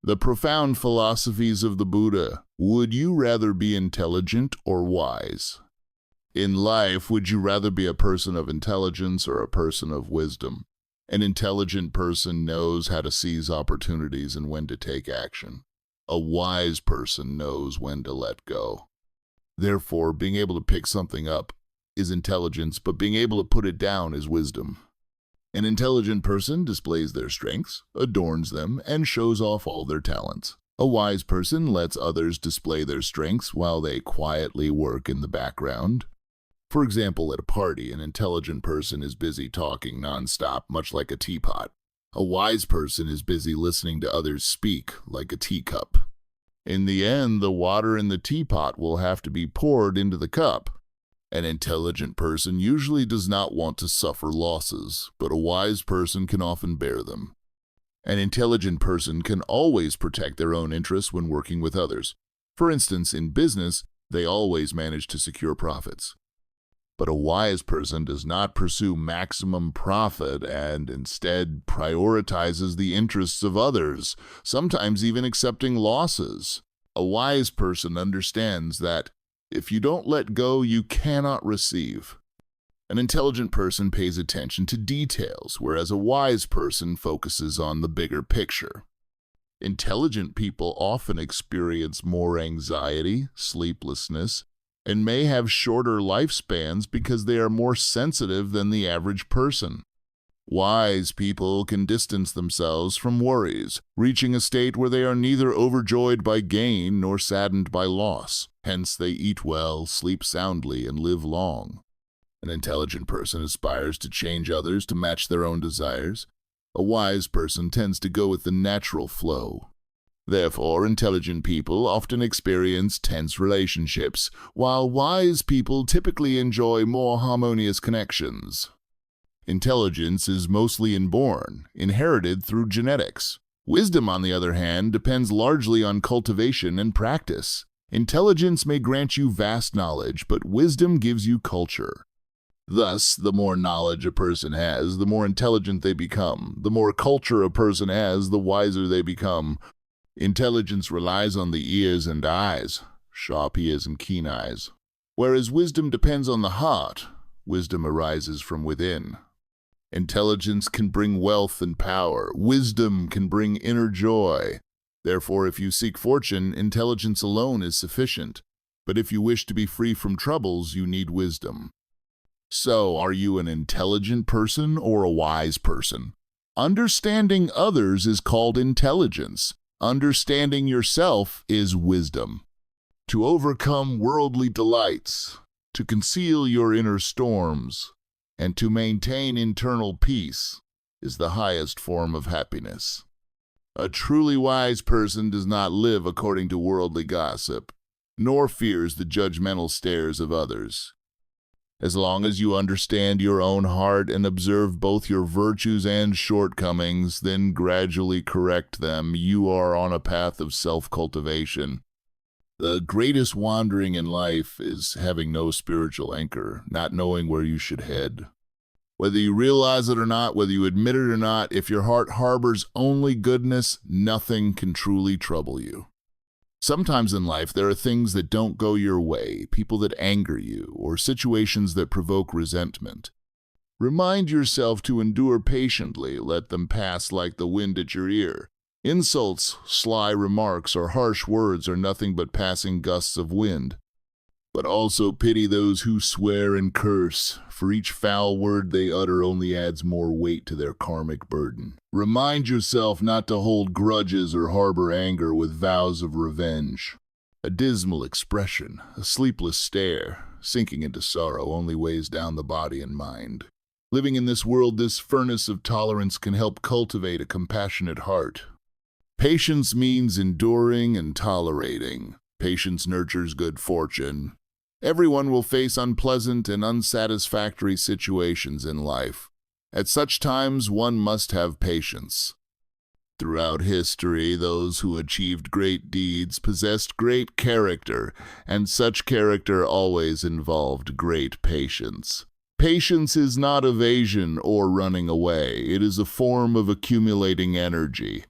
The profound philosophies of the Buddha. Would you rather be intelligent or wise? In life, would you rather be a person of intelligence or a person of wisdom? An intelligent person knows how to seize opportunities and when to take action. A wise person knows when to let go. Therefore, being able to pick something up is intelligence, but being able to put it down is wisdom. An intelligent person displays their strengths, adorns them, and shows off all their talents. A wise person lets others display their strengths while they quietly work in the background. For example, at a party, an intelligent person is busy talking nonstop, much like a teapot. A wise person is busy listening to others speak, like a teacup. In the end, the water in the teapot will have to be poured into the cup. An intelligent person usually does not want to suffer losses, but a wise person can often bear them. An intelligent person can always protect their own interests when working with others. For instance, in business, they always manage to secure profits. But a wise person does not pursue maximum profit and instead prioritizes the interests of others, sometimes even accepting losses. A wise person understands that if you don't let go, you cannot receive. An intelligent person pays attention to details, whereas a wise person focuses on the bigger picture. Intelligent people often experience more anxiety, sleeplessness, and may have shorter lifespans because they are more sensitive than the average person. Wise people can distance themselves from worries, reaching a state where they are neither overjoyed by gain nor saddened by loss. Hence, they eat well, sleep soundly, and live long. An intelligent person aspires to change others to match their own desires. A wise person tends to go with the natural flow. Therefore, intelligent people often experience tense relationships, while wise people typically enjoy more harmonious connections. Intelligence is mostly inborn, inherited through genetics. Wisdom, on the other hand, depends largely on cultivation and practice. Intelligence may grant you vast knowledge, but wisdom gives you culture. Thus, the more knowledge a person has, the more intelligent they become. The more culture a person has, the wiser they become. Intelligence relies on the ears and eyes, sharp ears and keen eyes. Whereas wisdom depends on the heart, wisdom arises from within. Intelligence can bring wealth and power. Wisdom can bring inner joy. Therefore, if you seek fortune, intelligence alone is sufficient. But if you wish to be free from troubles, you need wisdom. So, are you an intelligent person or a wise person? Understanding others is called intelligence. Understanding yourself is wisdom. To overcome worldly delights, to conceal your inner storms, and to maintain internal peace is the highest form of happiness. A truly wise person does not live according to worldly gossip, nor fears the judgmental stares of others. As long as you understand your own heart and observe both your virtues and shortcomings, then gradually correct them, you are on a path of self-cultivation. The greatest wandering in life is having no spiritual anchor, not knowing where you should head. Whether you realize it or not, whether you admit it or not, if your heart harbors only goodness, nothing can truly trouble you. Sometimes in life, there are things that don't go your way, people that anger you, or situations that provoke resentment. Remind yourself to endure patiently, let them pass like the wind at your ear. Insults, sly remarks, or harsh words are nothing but passing gusts of wind. But also pity those who swear and curse, for each foul word they utter only adds more weight to their karmic burden. Remind yourself not to hold grudges or harbor anger with vows of revenge. A dismal expression, a sleepless stare, sinking into sorrow only weighs down the body and mind. Living in this world, this furnace of tolerance can help cultivate a compassionate heart. Patience means enduring and tolerating. Patience nurtures good fortune. Everyone will face unpleasant and unsatisfactory situations in life. At such times, one must have patience. Throughout history, those who achieved great deeds possessed great character, and such character always involved great patience. Patience is not evasion or running away. It is a form of accumulating energy.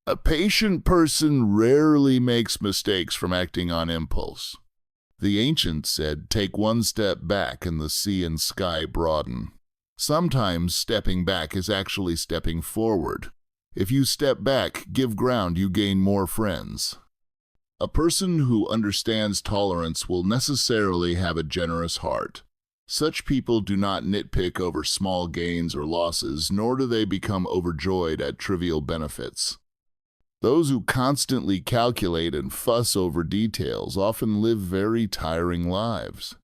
A patient person rarely makes mistakes from acting on impulse. The ancients said, "Take one step back and the sea and sky broaden." Sometimes stepping back is actually stepping forward. If you step back, give ground, you gain more friends. A person who understands tolerance will necessarily have a generous heart. Such people do not nitpick over small gains or losses, nor do they become overjoyed at trivial benefits. Those who constantly calculate and fuss over details often live very tiring lives.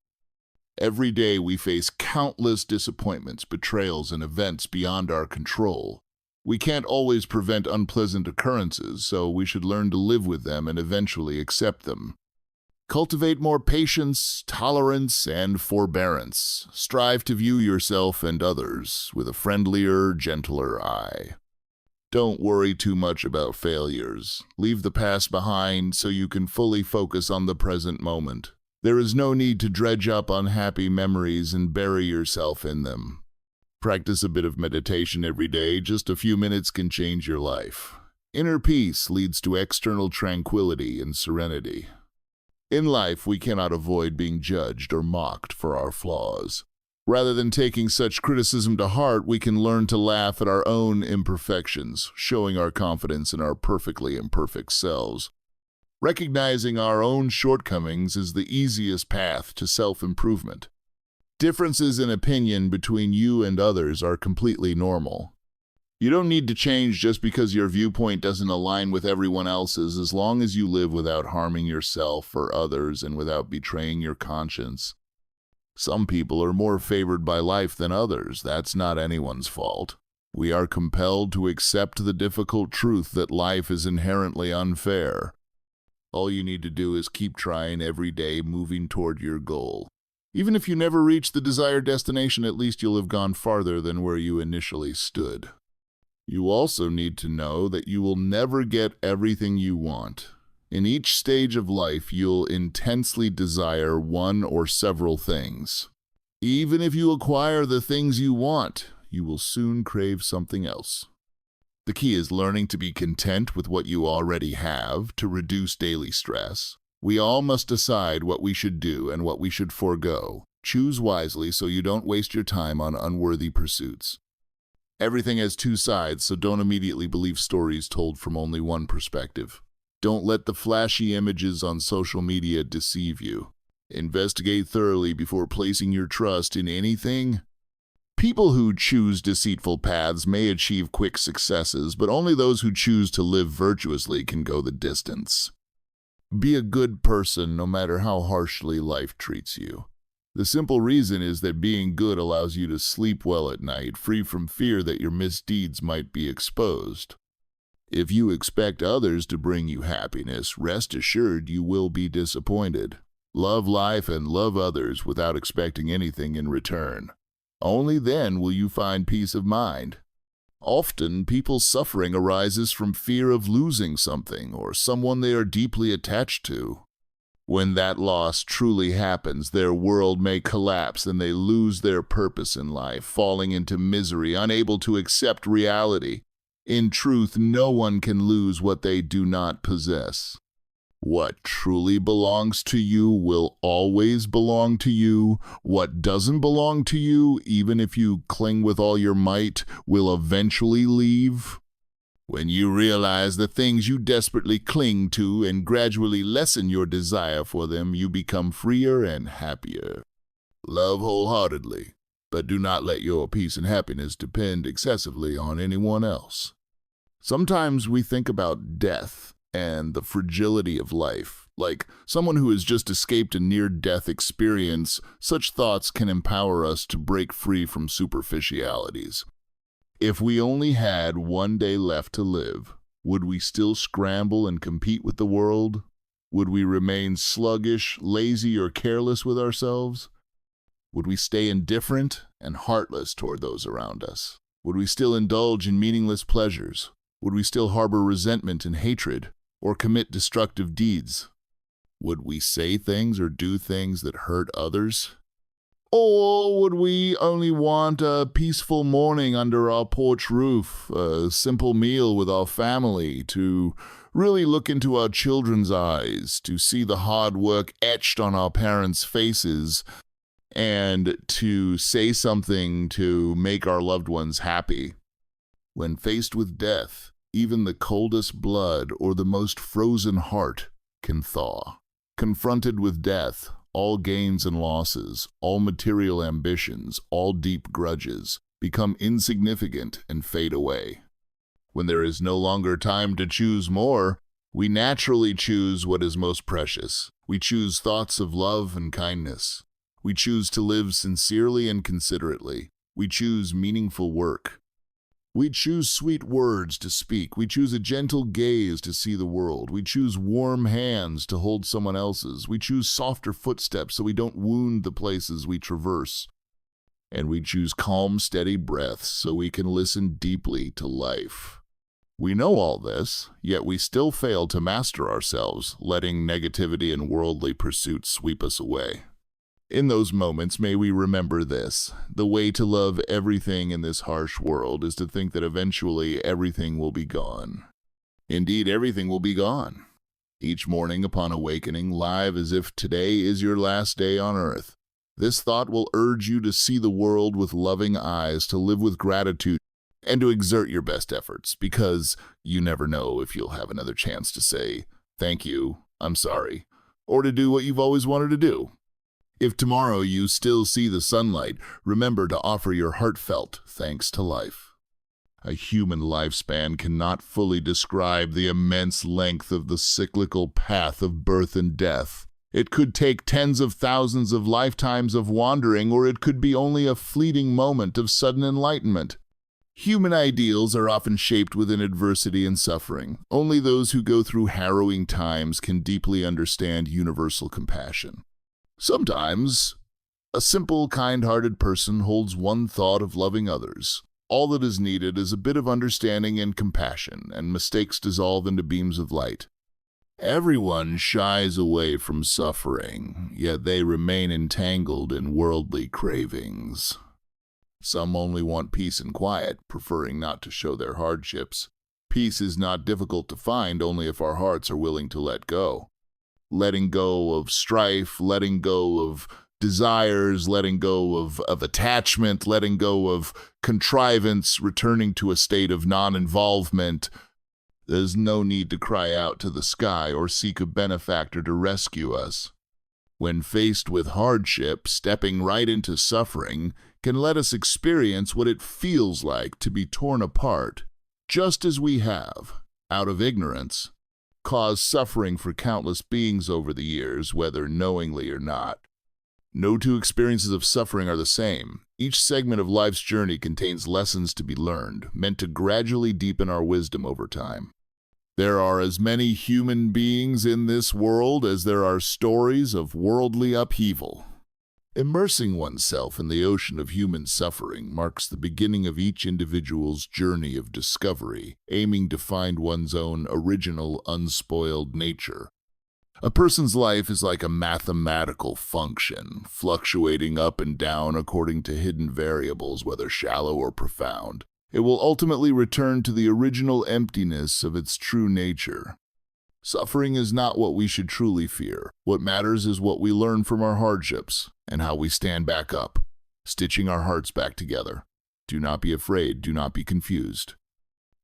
Every day we face countless disappointments, betrayals, and events beyond our control. We can't always prevent unpleasant occurrences, so we should learn to live with them and eventually accept them. Cultivate more patience, tolerance, and forbearance. Strive to view yourself and others with a friendlier, gentler eye. Don't worry too much about failures. Leave the past behind so you can fully focus on the present moment. There is no need to dredge up unhappy memories and bury yourself in them. Practice a bit of meditation every day. Just a few minutes can change your life. Inner peace leads to external tranquility and serenity. In life, we cannot avoid being judged or mocked for our flaws. Rather than taking such criticism to heart, we can learn to laugh at our own imperfections, showing our confidence in our perfectly imperfect selves. Recognizing our own shortcomings is the easiest path to self-improvement. Differences in opinion between you and others are completely normal. You don't need to change just because your viewpoint doesn't align with everyone else's, as long as you live without harming yourself or others and without betraying your conscience. Some people are more favored by life than others. That's not anyone's fault. We are compelled to accept the difficult truth that life is inherently unfair. All you need to do is keep trying every day, moving toward your goal. Even if you never reach the desired destination, at least you'll have gone farther than where you initially stood. You also need to know that you will never get everything you want. In each stage of life, you'll intensely desire one or several things. Even if you acquire the things you want, you will soon crave something else. The key is learning to be content with what you already have to reduce daily stress. We all must decide what we should do and what we should forego. Choose wisely so you don't waste your time on unworthy pursuits. Everything has two sides, so don't immediately believe stories told from only one perspective. Don't let the flashy images on social media deceive you. Investigate thoroughly before placing your trust in anything. People who choose deceitful paths may achieve quick successes, but only those who choose to live virtuously can go the distance. Be a good person no matter how harshly life treats you. The simple reason is that being good allows you to sleep well at night, free from fear that your misdeeds might be exposed. If you expect others to bring you happiness, rest assured you will be disappointed. Love life and love others without expecting anything in return. Only then will you find peace of mind. Often, people's suffering arises from fear of losing something or someone they are deeply attached to. When that loss truly happens, their world may collapse and they lose their purpose in life, falling into misery, unable to accept reality. In truth, no one can lose what they do not possess. What truly belongs to you will always belong to you. What doesn't belong to you, even if you cling with all your might, will eventually leave. When you realize the things you desperately cling to and gradually lessen your desire for them, you become freer and happier. Love wholeheartedly, but do not let your peace and happiness depend excessively on anyone else. Sometimes we think about death and the fragility of life. Like someone who has just escaped a near-death experience, such thoughts can empower us to break free from superficialities. If we only had one day left to live, would we still scramble and compete with the world? Would we remain sluggish, lazy, or careless with ourselves? Would we stay indifferent and heartless toward those around us? Would we still indulge in meaningless pleasures? Would we still harbor resentment and hatred, or commit destructive deeds? Would we say things or do things that hurt others? Or would we only want a peaceful morning under our porch roof, a simple meal with our family, to really look into our children's eyes, to see the hard work etched on our parents' faces, and to say something to make our loved ones happy? When faced with death, even the coldest blood or the most frozen heart can thaw. Confronted with death, all gains and losses, all material ambitions, all deep grudges become insignificant and fade away. When there is no longer time to choose more, we naturally choose what is most precious. We choose thoughts of love and kindness. We choose to live sincerely and considerately. We choose meaningful work. We choose sweet words to speak. We choose a gentle gaze to see the world. We choose warm hands to hold someone else's. We choose softer footsteps so we don't wound the places we traverse. And we choose calm, steady breaths so we can listen deeply to life. We know all this, yet we still fail to master ourselves, letting negativity and worldly pursuits sweep us away. In those moments, may we remember this: the way to love everything in this harsh world is to think that eventually everything will be gone. Indeed, everything will be gone. Each morning upon awakening, live as if today is your last day on earth. This thought will urge you to see the world with loving eyes, to live with gratitude, and to exert your best efforts, because you never know if you'll have another chance to say, "Thank you, I'm sorry," or to do what you've always wanted to do. If tomorrow you still see the sunlight, remember to offer your heartfelt thanks to life. A human lifespan cannot fully describe the immense length of the cyclical path of birth and death. It could take tens of thousands of lifetimes of wandering, or it could be only a fleeting moment of sudden enlightenment. Human ideals are often shaped within adversity and suffering. Only those who go through harrowing times can deeply understand universal compassion. Sometimes, a simple, kind-hearted person holds one thought of loving others. All that is needed is a bit of understanding and compassion, and mistakes dissolve into beams of light. Everyone shies away from suffering, yet they remain entangled in worldly cravings. Some only want peace and quiet, preferring not to show their hardships. Peace is not difficult to find only if our hearts are willing to let go. Letting go of strife, letting go of desires, letting go of attachment, letting go of contrivance, returning to a state of non-involvement. There's no need to cry out to the sky or seek a benefactor to rescue us. When faced with hardship, stepping right into suffering can let us experience what it feels like to be torn apart, just as we have, out of ignorance, caused suffering for countless beings over the years, whether knowingly or not. No two experiences of suffering are the same. Each segment of life's journey contains lessons to be learned, meant to gradually deepen our wisdom over time. There are as many human beings in this world as there are stories of worldly upheaval. Immersing oneself in the ocean of human suffering marks the beginning of each individual's journey of discovery, aiming to find one's own original, unspoiled nature. A person's life is like a mathematical function, fluctuating up and down according to hidden variables, whether shallow or profound. It will ultimately return to the original emptiness of its true nature. Suffering is not what we should truly fear. What matters is what we learn from our hardships and how we stand back up, stitching our hearts back together. Do not be afraid. Do not be confused.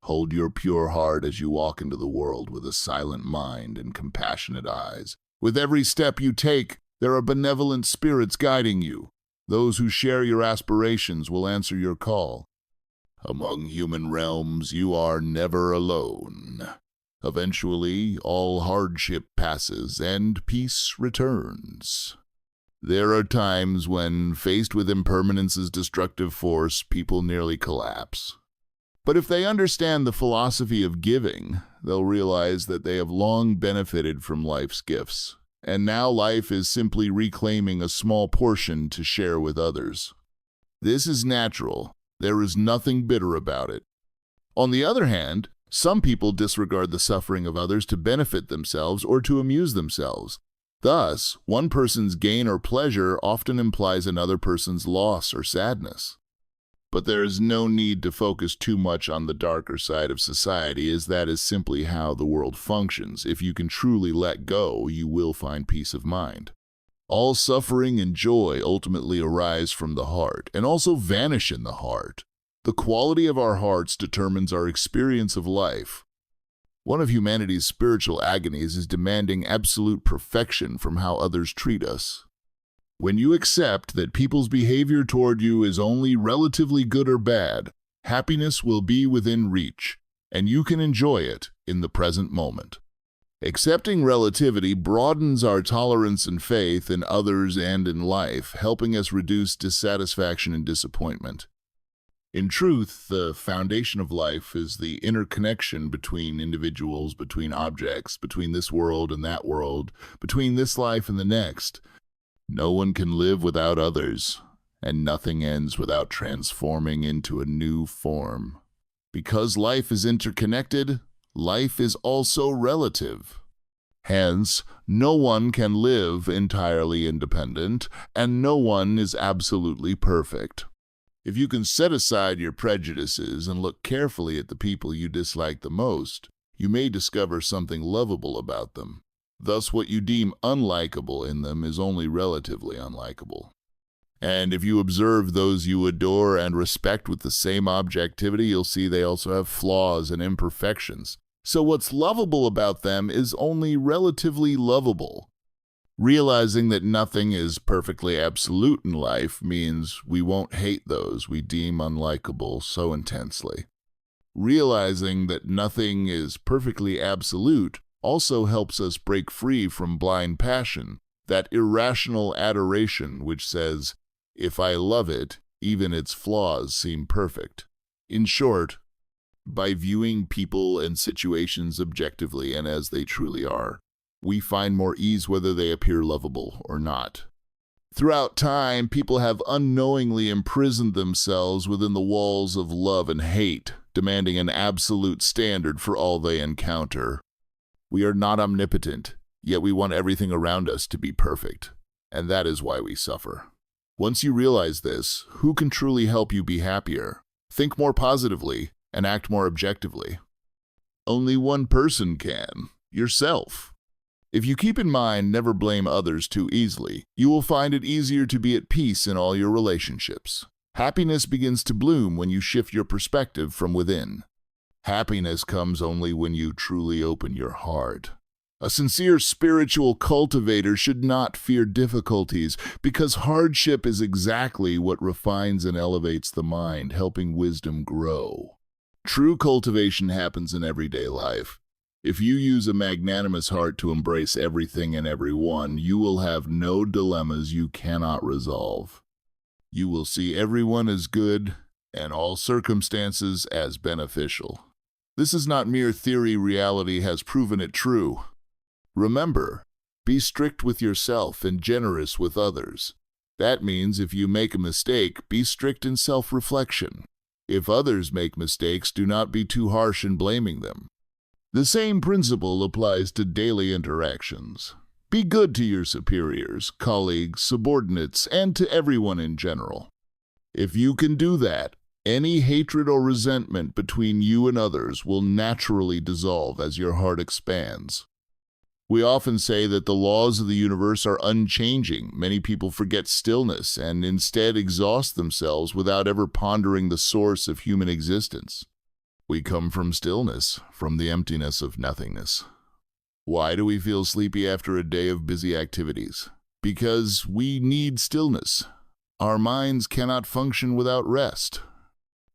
Hold your pure heart as you walk into the world with a silent mind and compassionate eyes. With every step you take, there are benevolent spirits guiding you. Those who share your aspirations will answer your call. Among human realms, you are never alone. Eventually, all hardship passes and peace returns. There are times when, faced with impermanence's destructive force, people nearly collapse. But if they understand the philosophy of giving, they'll realize that they have long benefited from life's gifts, and now life is simply reclaiming a small portion to share with others. This is natural. There is nothing bitter about it. On the other hand, some people disregard the suffering of others to benefit themselves or to amuse themselves. Thus, one person's gain or pleasure often implies another person's loss or sadness. But there is no need to focus too much on the darker side of society, as that is simply how the world functions. If you can truly let go, you will find peace of mind. All suffering and joy ultimately arise from the heart, and also vanish in the heart. The quality of our hearts determines our experience of life. One of humanity's spiritual agonies is demanding absolute perfection from how others treat us. When you accept that people's behavior toward you is only relatively good or bad, happiness will be within reach, and you can enjoy it in the present moment. Accepting relativity broadens our tolerance and faith in others and in life, helping us reduce dissatisfaction and disappointment. In truth, the foundation of life is the interconnection between individuals, between objects, between this world and that world, between this life and the next. No one can live without others, and nothing ends without transforming into a new form. Because life is interconnected, life is also relative. Hence, no one can live entirely independent, and no one is absolutely perfect. If you can set aside your prejudices and look carefully at the people you dislike the most, you may discover something lovable about them. Thus, what you deem unlikable in them is only relatively unlikable. And if you observe those you adore and respect with the same objectivity, you'll see they also have flaws and imperfections. So what's lovable about them is only relatively lovable. Realizing that nothing is perfectly absolute in life means we won't hate those we deem unlikable so intensely. Realizing that nothing is perfectly absolute also helps us break free from blind passion, that irrational adoration which says, "If I love it, even its flaws seem perfect." In short, by viewing people and situations objectively and as they truly are, we find more ease whether they appear lovable or not. Throughout time, people have unknowingly imprisoned themselves within the walls of love and hate, demanding an absolute standard for all they encounter. We are not omnipotent, yet we want everything around us to be perfect, and that is why we suffer. Once you realize this, who can truly help you be happier, think more positively, and act more objectively? Only one person can: yourself. If you keep in mind never blame others too easily, you will find it easier to be at peace in all your relationships. Happiness begins to bloom when you shift your perspective from within. Happiness comes only when you truly open your heart. A sincere spiritual cultivator should not fear difficulties, because hardship is exactly what refines and elevates the mind, helping wisdom grow. True cultivation happens in everyday life. If you use a magnanimous heart to embrace everything and everyone, you will have no dilemmas you cannot resolve. You will see everyone as good and all circumstances as beneficial. This is not mere theory, reality has proven it true. Remember, be strict with yourself and generous with others. That means if you make a mistake, be strict in self-reflection. If others make mistakes, do not be too harsh in blaming them. The same principle applies to daily interactions. Be good to your superiors, colleagues, subordinates, and to everyone in general. If you can do that, any hatred or resentment between you and others will naturally dissolve as your heart expands. We often say that the laws of the universe are unchanging. Many people forget stillness and instead exhaust themselves without ever pondering the source of human existence. We come from stillness, from the emptiness of nothingness. Why do we feel sleepy after a day of busy activities? Because we need stillness. Our minds cannot function without rest.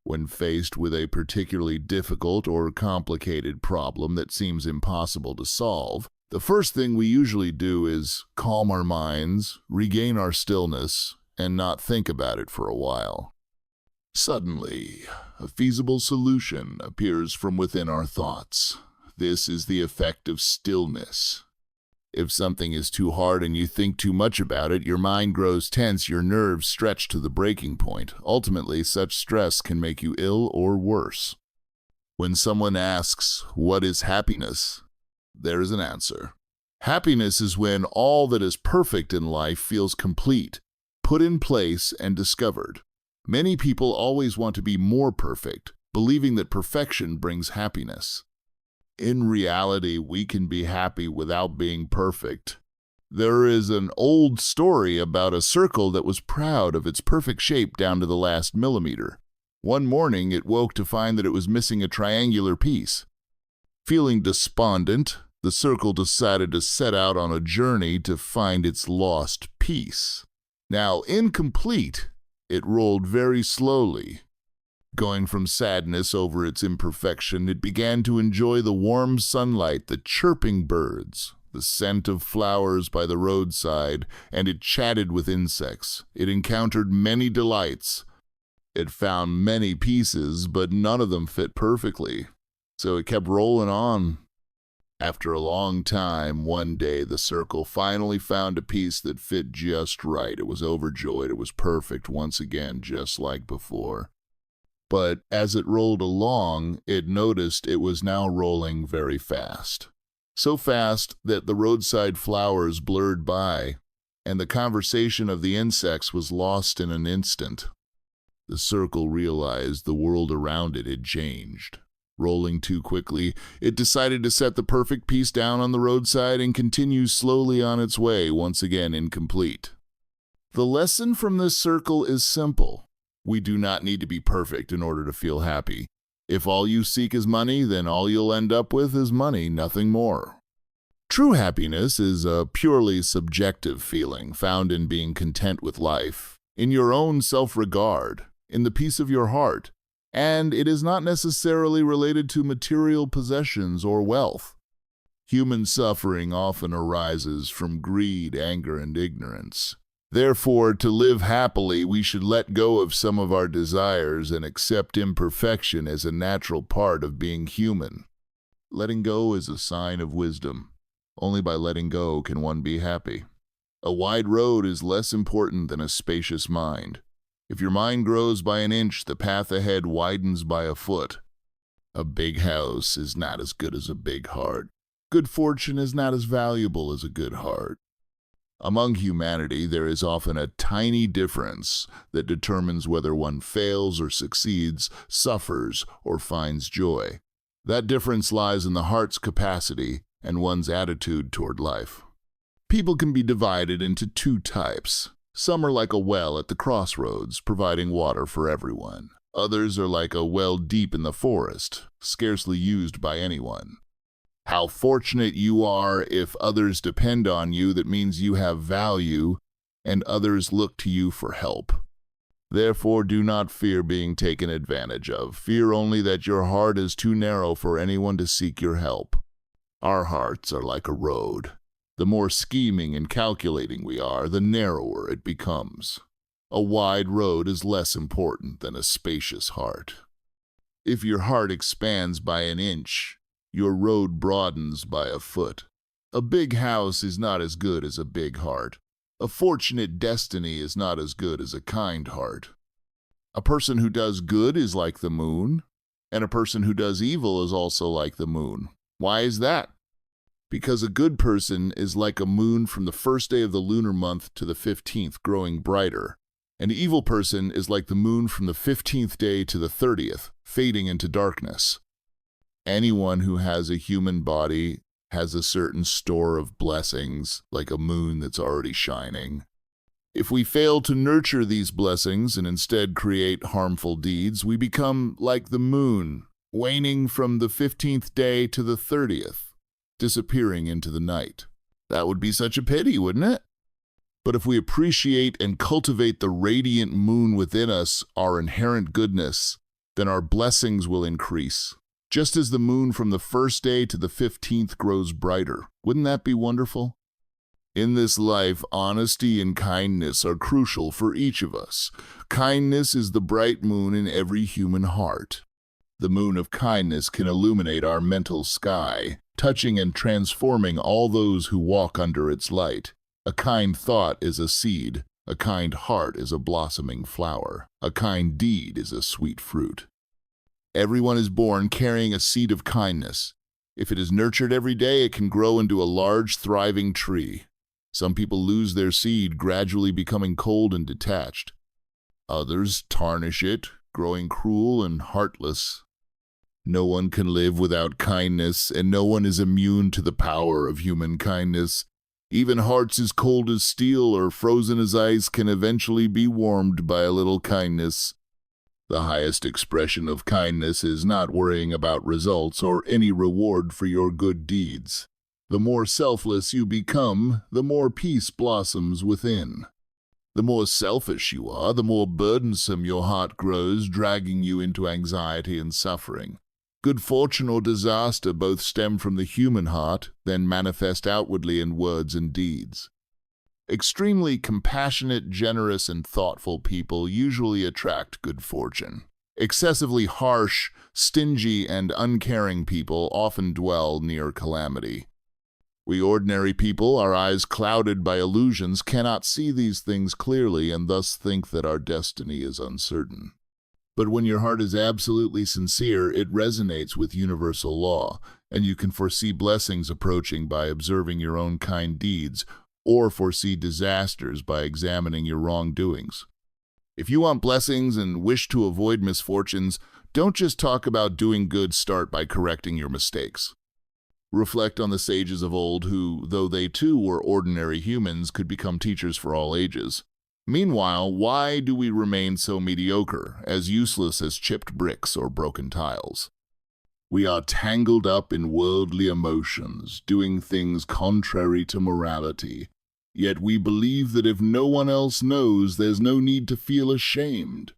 When faced with a particularly difficult or complicated problem that seems impossible to solve, the first thing we usually do is calm our minds, regain our stillness, and not think about it for a while. Suddenly, a feasible solution appears from within our thoughts. This is the effect of stillness. If something is too hard and you think too much about it, your mind grows tense, your nerves stretch to the breaking point. Ultimately, such stress can make you ill or worse. When someone asks, "What is happiness?" there is an answer. Happiness is when all that is perfect in life feels complete, put in place, and discovered. Many people always want to be more perfect, believing that perfection brings happiness. In reality, we can be happy without being perfect. There is an old story about a circle that was proud of its perfect shape down to the last millimeter. One morning, it woke to find that it was missing a triangular piece. Feeling despondent, the circle decided to set out on a journey to find its lost piece. Now, incomplete, it rolled very slowly. Going from sadness over its imperfection, it began to enjoy the warm sunlight, the chirping birds, the scent of flowers by the roadside, and it chatted with insects. It encountered many delights. It found many pieces, but none of them fit perfectly. So it kept rolling on. After a long time, one day the circle finally found a piece that fit just right. It was overjoyed. It was perfect once again, just like before. But as it rolled along, it noticed it was now rolling very fast. So fast that the roadside flowers blurred by, and the conversation of the insects was lost in an instant. The circle realized the world around it had changed. Rolling too quickly, it decided to set the perfect piece down on the roadside and continue slowly on its way, once again incomplete. The lesson from this circle is simple. We do not need to be perfect in order to feel happy. If all you seek is money, then all you'll end up with is money, nothing more. True happiness is a purely subjective feeling found in being content with life, in your own self-regard, in the peace of your heart, and it is not necessarily related to material possessions or wealth. Human suffering often arises from greed, anger, and ignorance. Therefore, to live happily, we should let go of some of our desires and accept imperfection as a natural part of being human. Letting go is a sign of wisdom. Only by letting go can one be happy. A wide road is less important than a spacious mind. If your mind grows by an inch, the path ahead widens by a foot. A big house is not as good as a big heart. Good fortune is not as valuable as a good heart. Among humanity, there is often a tiny difference that determines whether one fails or succeeds, suffers or finds joy. That difference lies in the heart's capacity and one's attitude toward life. People can be divided into two types. Some are like a well at the crossroads, providing water for everyone. Others are like a well deep in the forest, scarcely used by anyone. How fortunate you are if others depend on you. That means you have value, and others look to you for help. Therefore, do not fear being taken advantage of. Fear only that your heart is too narrow for anyone to seek your help. Our hearts are like a road. The more scheming and calculating we are, the narrower it becomes. A wide road is less important than a spacious heart. If your heart expands by an inch, your road broadens by a foot. A big house is not as good as a big heart. A fortunate destiny is not as good as a kind heart. A person who does good is like the moon, and a person who does evil is also like the moon. Why is that? Because a good person is like a moon from the first day of the lunar month to the 15th, growing brighter. An evil person is like the moon from the 15th day to the 30th, fading into darkness. Anyone who has a human body has a certain store of blessings, like a moon that's already shining. If we fail to nurture these blessings and instead create harmful deeds, we become like the moon, waning from the 15th day to the 30th. Disappearing into the night. That would be such a pity, wouldn't it? But if we appreciate and cultivate the radiant moon within us, our inherent goodness, then our blessings will increase, just as the moon from the first day to the 15th grows brighter. Wouldn't that be wonderful? In this life, honesty and kindness are crucial for each of us. Kindness is the bright moon in every human heart. The moon of kindness can illuminate our mental sky, touching and transforming all those who walk under its light. A kind thought is a seed. A kind heart is a blossoming flower. A kind deed is a sweet fruit. Everyone is born carrying a seed of kindness. If it is nurtured every day, it can grow into a large, thriving tree. Some people lose their seed, gradually becoming cold and detached. Others tarnish it, growing cruel and heartless. No one can live without kindness, and no one is immune to the power of human kindness. Even hearts as cold as steel or frozen as ice can eventually be warmed by a little kindness. The highest expression of kindness is not worrying about results or any reward for your good deeds. The more selfless you become, the more peace blossoms within. The more selfish you are, the more burdensome your heart grows, dragging you into anxiety and suffering. Good fortune or disaster both stem from the human heart, then manifest outwardly in words and deeds. Extremely compassionate, generous, and thoughtful people usually attract good fortune. Excessively harsh, stingy, and uncaring people often dwell near calamity. We ordinary people, our eyes clouded by illusions, cannot see these things clearly and thus think that our destiny is uncertain. But when your heart is absolutely sincere, it resonates with universal law, and you can foresee blessings approaching by observing your own kind deeds, or foresee disasters by examining your wrongdoings. If you want blessings and wish to avoid misfortunes, don't just talk about doing good, start by correcting your mistakes. Reflect on the sages of old who, though they too were ordinary humans, could become teachers for all ages. Meanwhile, why do we remain so mediocre, as useless as chipped bricks or broken tiles? We are tangled up in worldly emotions, doing things contrary to morality. Yet we believe that if no one else knows, there's no need to feel ashamed.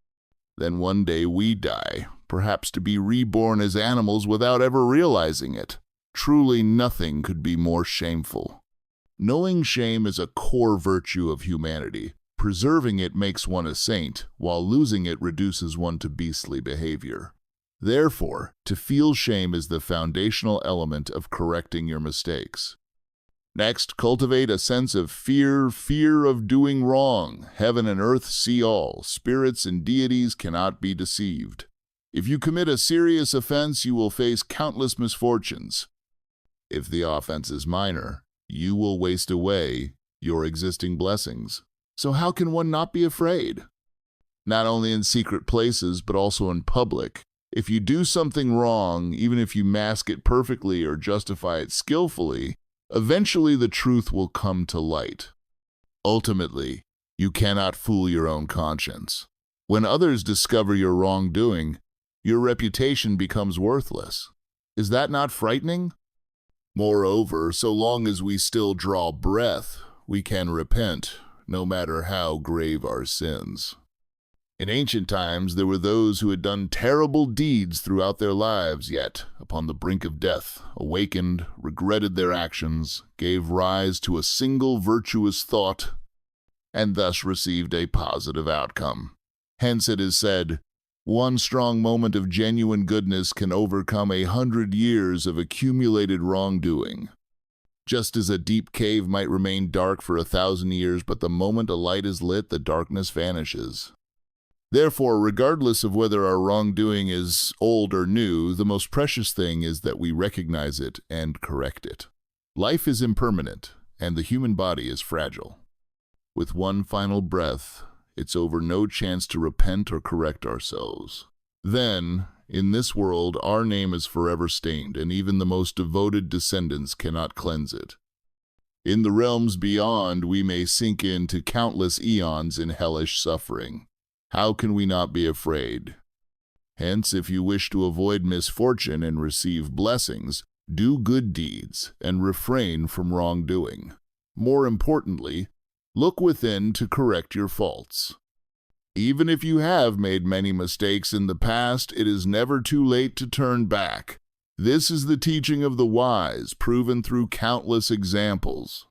Then one day we die, perhaps to be reborn as animals without ever realizing it. Truly nothing could be more shameful. Knowing shame is a core virtue of humanity. Preserving it makes one a saint, while losing it reduces one to beastly behavior. Therefore, to feel shame is the foundational element of correcting your mistakes. Next, cultivate a sense of fear of doing wrong. Heaven and earth see all. Spirits and deities cannot be deceived. If you commit a serious offense, you will face countless misfortunes. If the offense is minor, you will waste away your existing blessings. So how can one not be afraid? Not only in secret places, but also in public. If you do something wrong, even if you mask it perfectly or justify it skillfully, eventually the truth will come to light. Ultimately, you cannot fool your own conscience. When others discover your wrongdoing, your reputation becomes worthless. Is that not frightening? Moreover, so long as we still draw breath, we can repent, no matter how grave our sins. In ancient times, there were those who had done terrible deeds throughout their lives, yet, upon the brink of death, awakened, regretted their actions, gave rise to a single virtuous thought, and thus received a positive outcome. Hence it is said, one strong moment of genuine goodness can overcome 100 years of accumulated wrongdoing. Just as a deep cave might remain dark for 1,000 years, but the moment a light is lit, the darkness vanishes. Therefore, regardless of whether our wrongdoing is old or new, the most precious thing is that we recognize it and correct it. Life is impermanent, and the human body is fragile. With one final breath, it's over no chance to repent or correct ourselves. Then, in this world, our name is forever stained, and even the most devoted descendants cannot cleanse it. In the realms beyond, we may sink into countless eons in hellish suffering. How can we not be afraid? Hence, if you wish to avoid misfortune and receive blessings, do good deeds and refrain from wrongdoing. More importantly, look within to correct your faults. Even if you have made many mistakes in the past, it is never too late to turn back. This is the teaching of the wise, proven through countless examples.